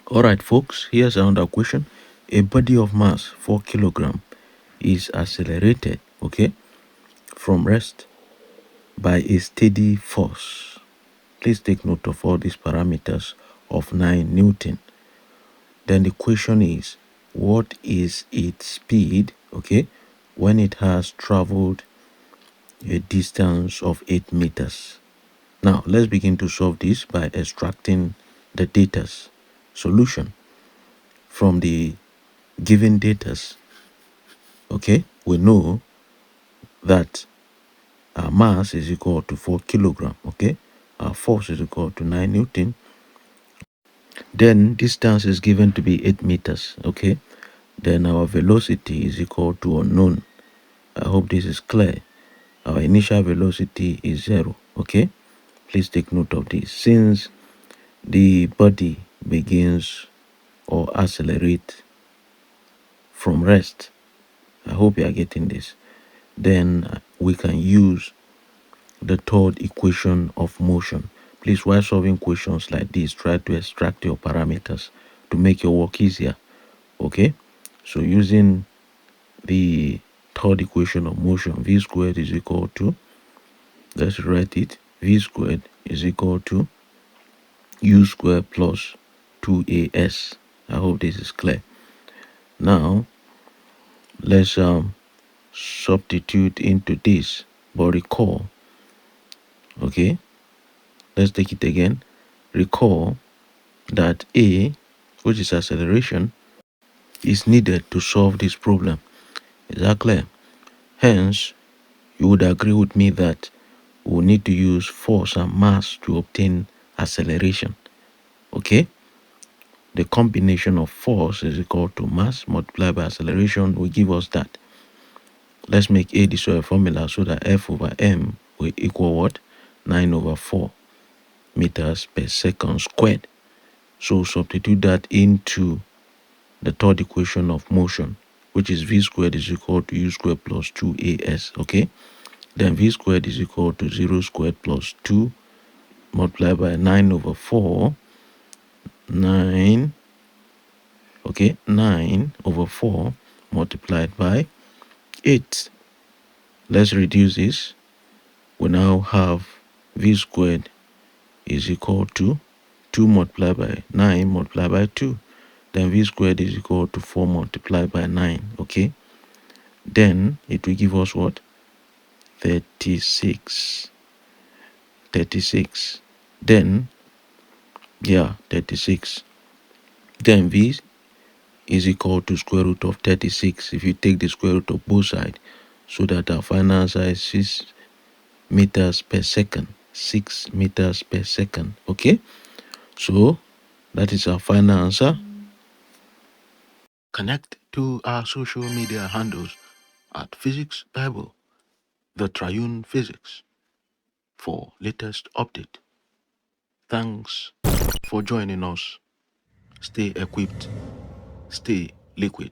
Alright folks, here's another question. A body of mass 4 kilogram is accelerated, okay, from rest by a steady force. Please take note of all these parameters of 9 Newton. Then the question is, what is its speed, okay, when it has traveled a distance of 8 meters? Now, let's begin to solve this by extracting the data's solution from the given datas. Okay, we know that our mass is equal to 4 kilogram. Okay, our force is equal to 9 Newton. Then distance is given to be 8 meters. Okay, then our velocity is equal to unknown. I hope this is clear. Our initial velocity is 0. Okay, please take note of this. Since the body begins or accelerate from rest, I hope you are getting this. Then we can use the third equation of motion. Please, while solving questions like this, try to extract your parameters to make your work easier. Okay, so using the third equation of motion, v squared is equal to, let's write it, v squared is equal to u squared plus 2as. I hope this is clear. Now let's substitute into this, but recall, okay, let's take it again. Recall that a, which is acceleration, is needed to solve this problem. Is that clear? Hence, you would agree with me that we need to use force and mass to obtain acceleration. Okay, the combination of force is equal to mass multiplied by acceleration will give us that. Let's make a this formula so that F over m will equal what? 9 over 4 meters per second squared. So substitute that into the third equation of motion, which is v squared is equal to u squared plus 2as. Okay, then v squared is equal to 0 squared plus 2 multiplied by 9 over 4. 9, okay, 9 over 4 multiplied by 8. Let's reduce this. We now have v squared is equal to 2 multiplied by 9 multiplied by 2. Then v squared is equal to 4 multiplied by 9. Okay, then it will give us what? 36. Then 36. Then v is equal to square root of 36 if you take the square root of both sides, so that our final answer is 6 meters per second. 6 meters per second. Okay, so that is our final answer. Connect to our social media handles at Physics Bible, the TRiUNE Physics, for latest update. Thanks for joining us. Stay equipped, stay liquid.